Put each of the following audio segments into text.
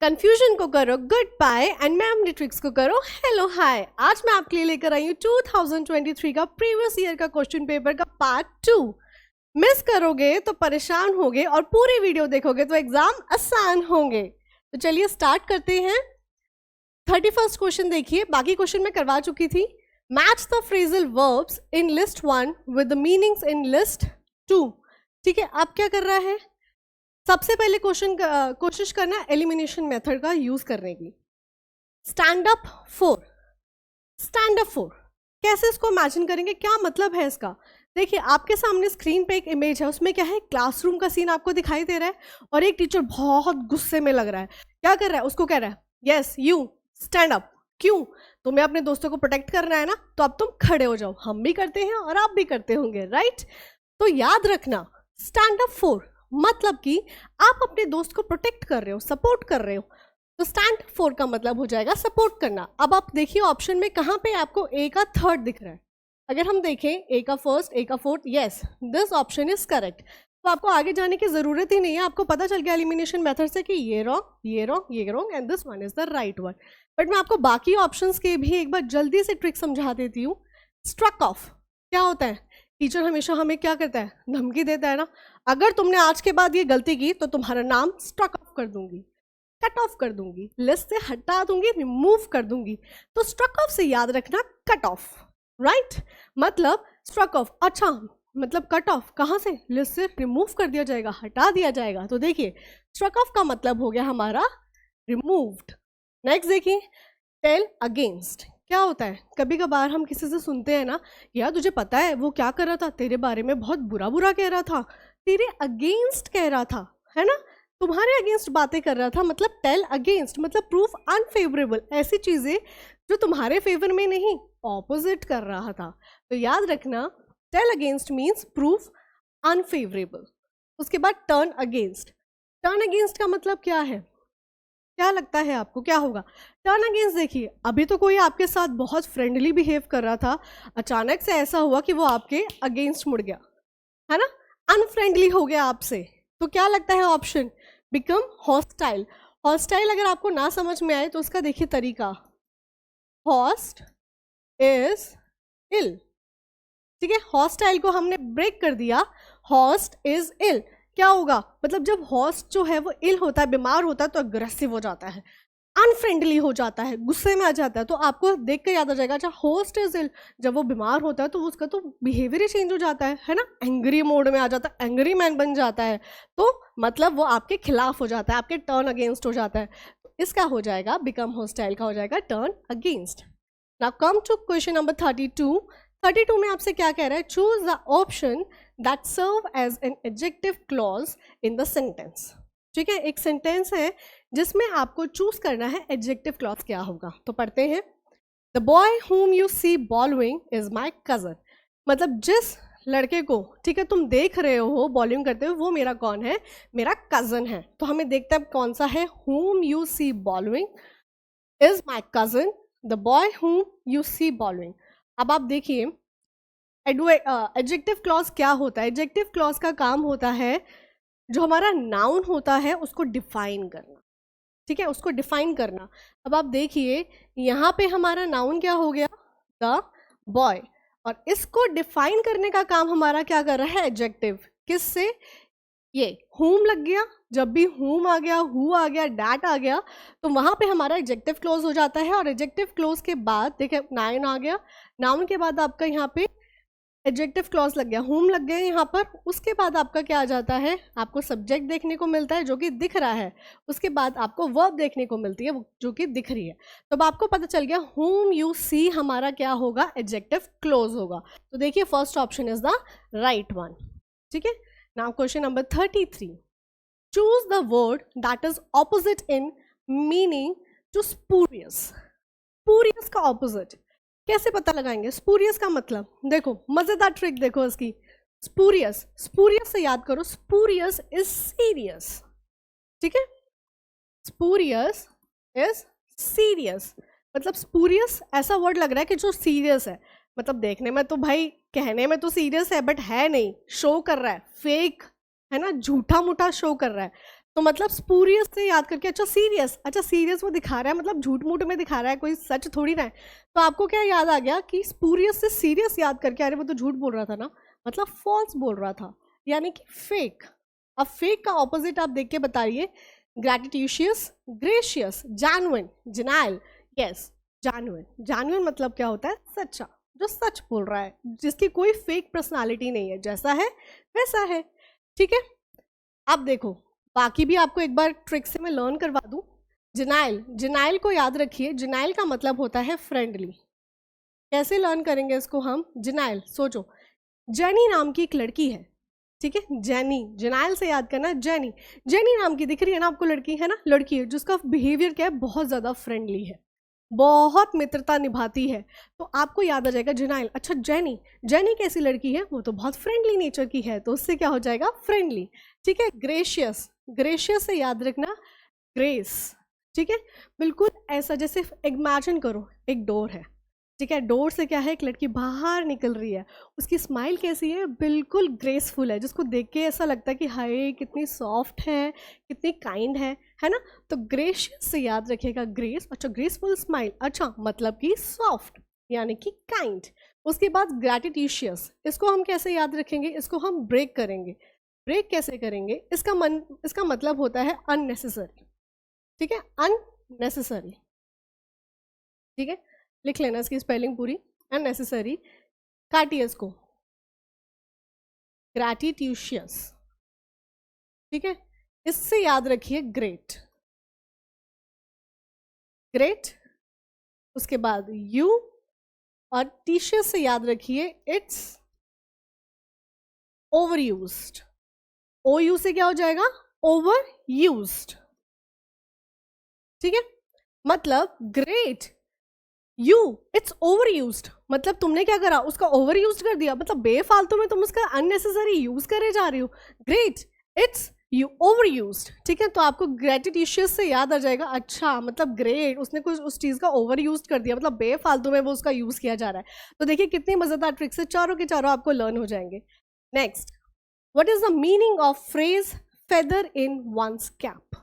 Confusion को करो good bye and mem tricks को करो हेलो हाय। आज मैं आपके लिए लेकर आई हूँ 2023 का प्रीवियस ईयर का क्वेश्चन पेपर का पार्ट 2। मिस करोगे तो परेशान होगे और पूरी वीडियो देखोगे तो एग्जाम आसान होंगे। तो चलिए स्टार्ट करते हैं। 31st क्वेश्चन देखिए, बाकी क्वेश्चन मैं करवा चुकी थी। Match the phrasal verbs in list 1 with the meanings in list 2। ठीक है, अब क्या कर रहा है, सबसे पहले कोशिश करना एलिमिनेशन मेथड का यूज करने की। स्टैंड अप 4, स्टैंड अप 4 कैसे इसको इमेजिन करेंगे, क्या मतलब है इसका। देखिए आपके सामने स्क्रीन पे एक इमेज है, उसमें क्या है, क्लासरूम का सीन आपको दिखाई दे रहा है और एक टीचर बहुत गुस्से में लग रहा है। क्या कर रहा है, उसको कह रहा है यस यू स्टैंड अप। क्यों, तुम्हें अपने दोस्तों को प्रोटेक्ट करना है ना, तो अब तुम खड़े हो जाओ। हम भी करते हैं और आप भी करते होंगे, राइट। तो याद रखना स्टैंड अप 4 मतलब कि आप अपने दोस्त को प्रोटेक्ट कर रहे हो, सपोर्ट कर रहे हो। तो स्टैंड 4 का मतलब हो जाएगा सपोर्ट करना। अब आप देखिए ऑप्शन में कहाँ पे आपको ए का थर्ड दिख रहा है। अगर हम देखें ए का फर्स्ट, ए का fourth, yes this option is correct. तो आपको आगे जाने की जरूरत ही नहीं है, आपको पता चल गया एलिमिनेशन मेथड से कि ये रॉन्ग, ये रॉन्ग, ये wrong and this one is the right one. But मैं आपको बाकी ऑप्शंस के भी एक बार जल्दी से ट्रिक समझा देती हूँ। स्ट्रक ऑफ क्या होता है, टीचर हमेशा हमें क्या करता है, धमकी देता है ना, अगर तुमने आज के बाद ये गलती की तो तुम्हारा नाम स्ट्रक ऑफ कर दूंगी, कट ऑफ कर दूंगी, लिस्ट से हटा दूंगी, रिमूव कर दूंगी। तो स्ट्रक ऑफ से याद रखना कट ऑफ, राइट। मतलब स्ट्रक ऑफ, अच्छा मतलब कट ऑफ कहाँ से, लिस्ट से रिमूव कर दिया जाएगा, हटा दिया जाएगा। तो देखिए स्ट्रक ऑफ का मतलब हो गया हमारा रिमूव्ड। नेक्स्ट देखिए टेल अगेंस्ट क्या होता है। कभी कभार हम किसी से सुनते हैं ना, यार तुझे पता है वो क्या कर रहा था, तेरे बारे में बहुत बुरा बुरा कह रहा था, तेरे अगेंस्ट कह रहा था, है ना, तुम्हारे अगेंस्ट बातें कर रहा था। मतलब टेल अगेंस्ट मतलब प्रूफ अनफेवरेबल, ऐसी चीजें जो तुम्हारे फेवर में नहीं, ऑपोजिट कर रहा था। तो याद रखना tell against means proof unfavourable. उसके बाद टर्न अगेंस्ट, टर्न अगेंस्ट का मतलब क्या है, क्या लगता है आपको क्या होगा। टर्न अगेंस्ट देखिए, अभी तो कोई आपके साथ बहुत फ्रेंडली बिहेव कर रहा था, अचानक से ऐसा हुआ कि वो आपके अगेंस्ट मुड़ गया, है ना, अनफ्रेंडली हो गया आपसे। तो क्या लगता है ऑप्शन, बिकम हॉस्टाइल। हॉस्टाइल अगर आपको ना समझ में आए तो उसका देखिए तरीका, हॉस्ट इज इल। ठीक है, हॉस्टाइल को हमने ब्रेक कर दिया, हॉस्ट इज इल। क्या होगा, मतलब जब हॉस्ट जो है वो इल होता है, बीमार होता है, तो अग्रेसिव हो जाता है, अनफ्रेंडली हो जाता है, गुस्से में आ जाता है। तो आपको देख कर याद आ जाएगा, अच्छा होस्ट इज इल, जब वो बीमार होता है तो उसका तो बिहेवियर ही चेंज हो जाता है ना, एंग्री मोड में आ जाता है, एंग्री मैन बन जाता है। तो मतलब वो आपके खिलाफ हो जाता है, आपके टर्न अगेंस्ट हो जाता है। तो इसका हो जाएगा बिकम हॉस्टाइल का हो जाएगा turn against. Now come to question number 32। 32 में आपसे क्या कह रहा है, choose the option that serve as an adjective clause in the sentence. ठीक है, एक सेंटेंस है जिसमें आपको चूज करना है एडजेक्टिव क्लॉज क्या होगा। तो पढ़ते हैं, the boy whom you see bowling is my cousin। मतलब जिस लड़के को, ठीक है, तुम देख रहे हो बॉलिंग करते हुए, वो मेरा कौन है, मेरा कजन है। तो हमें देखते हैं कौन सा है, whom you see bowling is my cousin, the boy whom you see bowling। अब आप देखिए एडजेक्टिव क्लॉज क्या होता है। एडजेक्टिव क्लॉज का काम होता है जो हमारा नाउन होता है उसको डिफाइन करना, ठीक है, उसको डिफाइन करना। अब आप देखिए यहाँ पे हमारा नाउन क्या हो गया, द बॉय, और इसको डिफाइन करने का काम हमारा क्या कर रहा है, एडजेक्टिव। किससे, ये whom लग गया, जब भी whom आ गया, who आ गया, that आ गया, तो वहां पे हमारा एडजेक्टिव क्लोज हो जाता है। और एडजेक्टिव क्लोज के बाद देखिए नाउन आ गया, नाउन के बाद आपका यहाँ पे एडजेक्टिव क्लॉज लग गया, whom लग गया यहाँ पर। उसके बाद आपका क्या आ जाता है, आपको सब्जेक्ट देखने को मिलता है जो कि दिख रहा है, उसके बाद आपको वर्ब देखने को मिलती है जो कि दिख रही है। तो अब आपको पता चल गया whom you see हमारा क्या होगा, एडजेक्टिव क्लोज होगा। तो देखिए first option is the right one. ठीक है, now question number 33, choose the word that is opposite in meaning to spurious. Spurious का ऑपोजिट कैसे पता लगाएंगे, स्पूरियस का मतलब देखो, मजेदार ट्रिक देखो इसकी। स्पूरियस, स्पूरियस से याद करो, स्पूरियस इज सीरियस। ठीक है, स्पूरियस इज सीरियस, मतलब स्पूरियस ऐसा वर्ड लग रहा है कि जो सीरियस है, मतलब देखने में तो भाई, कहने में तो सीरियस है बट है नहीं, शो कर रहा है, फेक है ना, झूठा मूठा शो कर रहा है। तो तो मतलब स्पूरियस से याद करके, अच्छा सीरियस, अच्छा सीरियस वो दिखा रहा है मतलब झूठ मूठ में दिखा रहा है, कोई सच थोड़ी ना है। तो आपको क्या याद आ गया कि स्पूरियस से सीरियस याद करके, अरे वो तो झूठ बोल रहा था ना, मतलब फॉल्स बोल रहा था, यानी कि फेक। अब फेक का ऑपोजिट आप देख के बताइए, gratuitous, gracious, genuine, genial. Yes, genuine. Genuine मतलब क्या होता है? सच्चा, जो सच बोल रहा है, जिसकी कोई फेक पर्सनालिटी नहीं है, जैसा है वैसा है। ठीक है, अब देखो बाकी भी आपको एक बार ट्रिक से मैं लर्न करवा दूं। जेनाइल, जेनाइल को याद रखिए, जेनाइल का मतलब होता है फ्रेंडली। कैसे लर्न करेंगे इसको हम? जेनाइल, सोचो, जेनी नाम की एक लड़की है, ठीक है, जेनी, जेनाइल से याद करना, जेनी। जेनी नाम की दिख रही है ना आपको लड़की, है ना, लड़की है जिसका बिहेवियर क्या है, बहुत ज़्यादा फ्रेंडली है, बहुत मित्रता निभाती है, तो आपको याद आ जाएगा जेनाइल। अच्छा जेनी, जेनी कैसी लड़की है? वो तो बहुत फ्रेंडली नेचर की है, तो उससे क्या हो जाएगा? फ्रेंडली। ठीक है, ग्रेशियस, ग्रेशियस से याद रखना ग्रेस। ठीक है, बिल्कुल ऐसा, जैसे इमेजिन करो एक डोर है, ठीक है, डोर से क्या है, एक लड़की बाहर निकल रही है, उसकी स्माइल कैसी है? बिल्कुल ग्रेसफुल है, जिसको देख के ऐसा लगता है कि हाय कितनी सॉफ्ट है, कितनी काइंड है ना। तो ग्रेशियस से याद रखिएगा ग्रेस। अच्छा ग्रेसफुल स्माइल, अच्छा मतलब कि सॉफ्ट यानी कि काइंड। उसके बाद ग्रैटिट्यूशियस, इसको हम कैसे याद रखेंगे? इसको हम ब्रेक करेंगे। ब्रेक कैसे करेंगे? इसका मतलब होता है अननेसेसरी। ठीक है, अननेसेसरी। ठीक है, लिख लेना इसकी स्पेलिंग पूरी, अननेसेसरी। काटिए इसको, ग्रैटिट्यूशियस। ठीक है, इससे याद रखिए ग्रेट, ग्रेट। उसके बाद यू, और टीशियस से याद रखिए it's over used. O U से क्या हो जाएगा? Over used. ठीक है, मतलब great, you, it's over used, मतलब तुमने क्या करा? उसका ओवर यूज कर दिया, मतलब बेफालतू में तुम उसका अननेसेसरी यूज करे जा रही हो। Great, it's you over used. ठीक है, तो आपको ग्रेटिट्यूशियस से याद आ जाएगा, अच्छा मतलब ग्रेट, उसने कुछ उस चीज़ का ओवर यूज कर दिया, मतलब बेफालतू में वो उसका यूज किया जा रहा है। तो देखिए कितनी मजेदार ट्रिक्स है, चारों के चारों आपको लर्न हो जाएंगे। Next, what is the meaning of phrase feather in one's cap?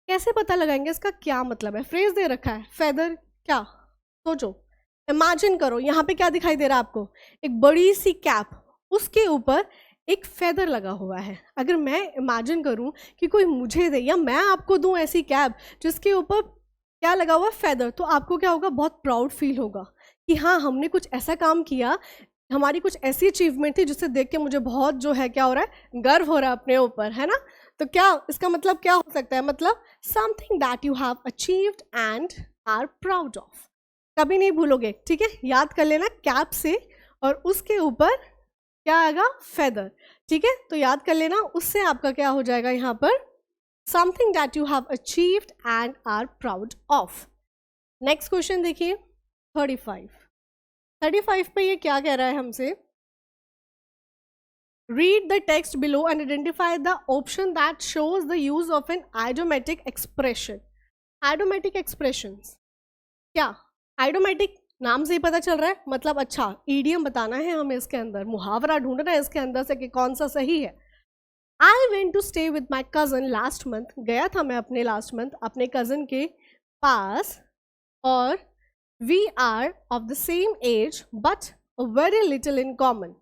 कैसे पता लगाएंगे इसका क्या मतलब है? फ्रेज दे रखा है, फेदर क्या? सोचो, इमेजिन करो, यहाँ पे क्या दिखाई दे रहा है आपको? एक बड़ी सी कैप, उसके ऊपर एक फेदर लगा हुआ है। अगर मैं इमेजिन करूँ कि कोई मुझे दे या मैं आपको दूं ऐसी कैप जिसके ऊपर क्या लगा हुआ? फेदर, तो आपको क्या होगा? बहुत प्राउड फील होगा कि हाँ हमने कुछ ऐसा काम किया, हमारी कुछ ऐसी अचीवमेंट थी जिससे देख के मुझे बहुत जो है क्या हो रहा है? गर्व हो रहा है अपने ऊपर, है ना। तो क्या इसका मतलब क्या हो सकता है? मतलब something that you have achieved and are proud of. कभी नहीं भूलोगे, ठीक है, याद कर लेना कैप से, और उसके ऊपर क्या आएगा? फेदर। ठीक है, तो याद कर लेना, उससे आपका क्या हो जाएगा यहाँ पर? Something that you have achieved and are proud of. Next question देखिए 35 पे ये क्या कह रहा है हमसे? Read the text below and identify the option that shows the use of an idiomatic expression. Idiomatic expressions क्या? आइडोमेटिक नाम से ही पता चल रहा है, मतलब अच्छा ईडियम बताना है हमें, इसके अंदर मुहावरा ढूंढना है इसके अंदर से कि कौन सा सही है। I went to stay with my cousin last month, गया था मैं अपने लास्ट मंथ अपने कजन के पास, और we are of the same age but very little in common.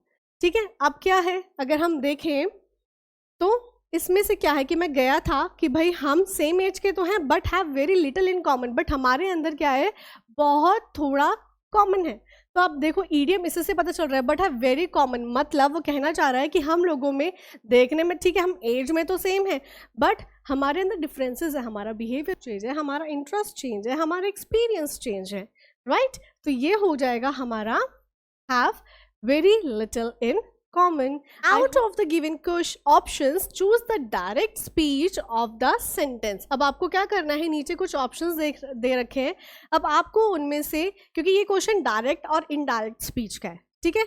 ठीक है, अब क्या है, अगर हम देखें तो इसमें से क्या है कि मैं गया था कि भाई हम सेम एज के तो हैं but have very little in common, but हमारे अंदर क्या है? बहुत थोड़ा कॉमन है। तो आप देखो ईडियम इससे पता चल रहा है, बट हैव वेरी कॉमन, मतलब वो कहना चाह रहा है कि हम लोगों में देखने में ठीक है, हम एज में तो सेम है, बट हमारे अंदर डिफरेंसेस है, हमारा बिहेवियर चेंज है, हमारा इंटरेस्ट चेंज है, हमारा एक्सपीरियंस चेंज है, राइट। तो ये हो जाएगा हमारा have very little in common. Out of the given options, choose the direct speech of the sentence. अब आपको क्या करना है, नीचे कुछ ऑप्शंस दे रखे हैं, अब आपको उनमें से, क्योंकि ये क्वेश्चन डायरेक्ट और इनडायरेक्ट स्पीच का है, ठीक है,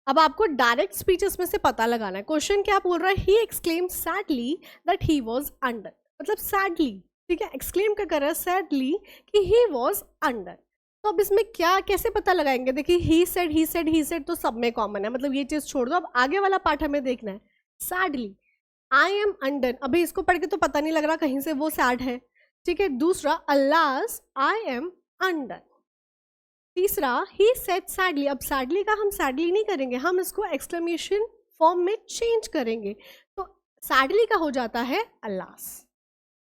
अब आपको डायरेक्ट स्पीच इसमें से पता लगाना है। क्वेश्चन क्या बोल रहा है? He exclaim sadly that he was under, मतलब सैडली, ठीक है, एक्सक्लेम क्या कर रहा है? सैडली कि ही वॉज अंडर। तो अब इसमें क्या कैसे पता लगाएंगे? देखिए ही सेड तो सब में कॉमन है, मतलब ये चीज छोड़ दो, अब आगे वाला पार्ट हमें देखना है। सैडली, आई एम अनडन, अभी इसको पढ़ के तो पता नहीं लग रहा कहीं से वो सैड है, ठीक है। दूसरा, अल्लास आई एम अनडन। तीसरा, ही सेड सैडली, अब सैडली का हम सैडली नहीं करेंगे, हम इसको एक्सक्लेमेशन फॉर्म में चेंज करेंगे, तो सैडली का हो जाता है अल्लास,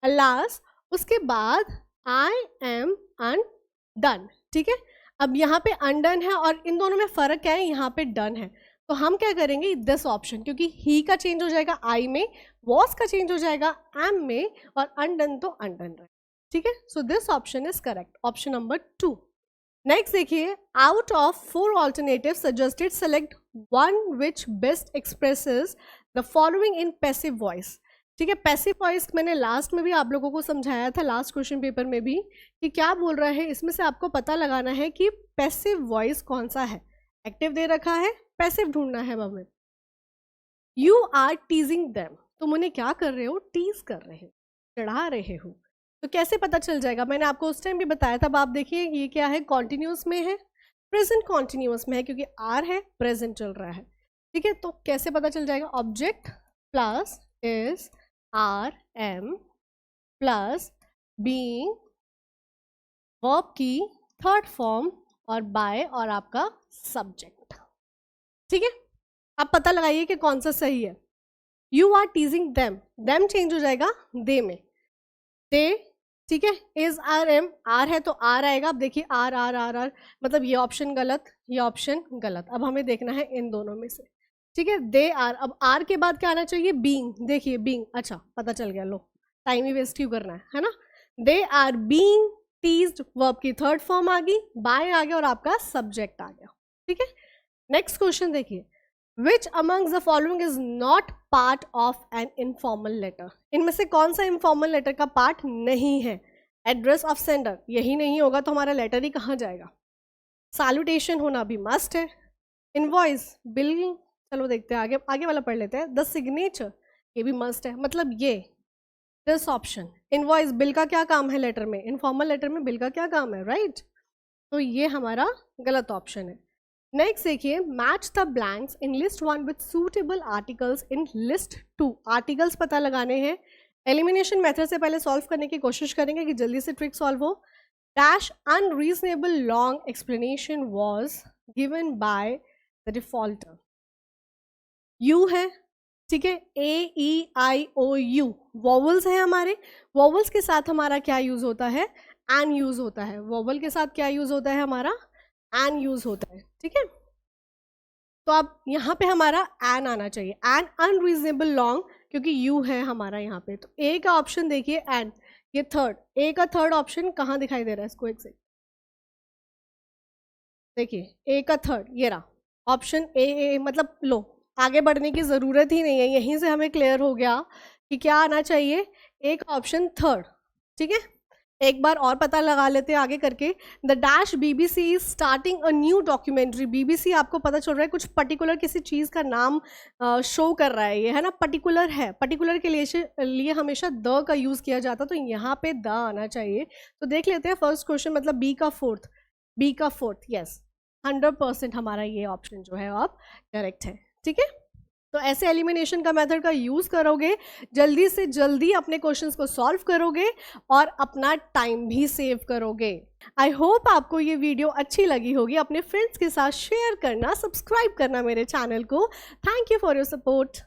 अल्लास। उसके बाद आई एम अनडन, ठीक है। अब यहाँ पे अनडन है और इन दोनों में फर्क क्या है, यहाँ पे डन है, तो हम क्या करेंगे, दिस ऑप्शन, क्योंकि ही का चेंज हो जाएगा आई में, वॉस का चेंज हो जाएगा एम में, और अनडन तो अनडन रहे, ठीक है। So this option is correct, option number 2। Next देखिए, out of 4 alternative suggested select one which best expresses the following in passive voice, ठीक है। पैसिव वॉइस मैंने लास्ट में भी आप लोगों को समझाया था, लास्ट क्वेश्चन पेपर में भी, कि क्या बोल रहा है, इसमें से आपको पता लगाना है कि पैसिव वॉइस कौन सा है। एक्टिव दे रखा है, पैसिव ढूंढना है हमें। यू आर टीजिंग देम, तुम उन्हें क्या कर रहे हो, टीज कर रहे हो, चढ़ा रहे हो, तो कैसे पता चल जाएगा, मैंने आपको उस टाइम भी बताया था। अब आप देखिए ये क्या है, कॉन्टिन्यूस में है, प्रेजेंट कॉन्टिन्यूस में है, क्योंकि आर है, प्रेजेंट चल रहा है, ठीक है। तो कैसे पता चल जाएगा, object plus is are am plus being, verb की थर्ड फॉर्म, और बाय और आपका सब्जेक्ट, ठीक है। अब पता लगाइए कि कौन सा सही है। You are teasing them, them change हो जाएगा दे में, दे, ठीक है। इज आर एम, आर है तो आर आएगा, अब देखिए आर आर आर आर, मतलब ये ऑप्शन गलत, ये ऑप्शन गलत, अब हमें देखना है इन दोनों में से, ठीक है। दे आर, अब आर के बाद क्या आना चाहिए, बीइंग, देखिए बीइंग, अच्छा पता चल गया, लो टाइम ही वेस्ट क्यों करना है ना। They are being teased, verb की थर्ड फॉर्म आ गई, बाय आ गया और आपका सब्जेक्ट आ गया, ठीक है। नेक्स्ट क्वेश्चन देखिए, which amongst the following is not part of an informal letter, इनमें से कौन सा इनफॉर्मल लेटर का पार्ट नहीं है। एड्रेस ऑफ सेंडर, यही नहीं होगा तो हमारा लेटर ही कहाँ जाएगा। सैल्यूटेशन होना भी मस्ट है। इनवॉइस, बिल, चलो देखते हैं आगे, आगे वाला पढ़ लेते हैं। द सिग्नेचर, ये भी मस्ट है, मतलब ये दिस ऑप्शन, इनवॉइस, बिल का क्या काम है लेटर में, इनफॉर्मल लेटर में बिल का क्या काम है, राइट। तो ये हमारा गलत ऑप्शन है। नेक्स्ट देखिए, match the blanks in list 1 with suitable articles in list 2, articles पता लगाने हैं। एलिमिनेशन मेथड से पहले सॉल्व करने की कोशिश करेंगे कि जल्दी से ट्रिक सॉल्व हो। Dash unreasonable long explanation was given by the defaulter, you है, ठीक है, ए ई आई ओ यू, वॉवल्स है हमारे, वॉवल्स के साथ हमारा क्या यूज होता है, एन यूज होता है, वॉवल के साथ क्या यूज होता है हमारा, एन यूज होता है, ठीक है। तो अब यहाँ पे हमारा एन आना चाहिए, एन अनरीजनेबल लॉन्ग, क्योंकि यू है हमारा यहाँ पे, तो ए का ऑप्शन देखिए एन, ये थर्ड, ए का थर्ड ऑप्शन कहाँ दिखाई दे रहा है, इसको एक सेकंड देखिए, ए का थर्ड ये रहा ऑप्शन ए, मतलब लो आगे बढ़ने की ज़रूरत ही नहीं है, यहीं से हमें क्लियर हो गया कि क्या आना चाहिए, एक ऑप्शन थर्ड, ठीक है। एक बार और पता लगा लेते हैं आगे करके। The dash BBC is starting a new documentary, BBC आपको पता चल रहा है कुछ पर्टिकुलर किसी चीज़ का नाम शो कर रहा है, ये है ना, पर्टिकुलर है, पर्टिकुलर के लिए हमेशा द का यूज़ किया जाता, तो यहाँ पे द आना चाहिए। तो देख लेते हैं फर्स्ट क्वेश्चन, मतलब बी का फोर्थ, यस 100% हमारा ये ऑप्शन जो है आप करेक्ट है, ठीक है। तो ऐसे एलिमिनेशन का मेथड का यूज़ करोगे, जल्दी से जल्दी अपने क्वेश्चंस को सॉल्व करोगे और अपना टाइम भी सेव करोगे। आई होप आपको ये वीडियो अच्छी लगी होगी, अपने फ्रेंड्स के साथ शेयर करना, सब्सक्राइब करना मेरे चैनल को। Thank you for your support.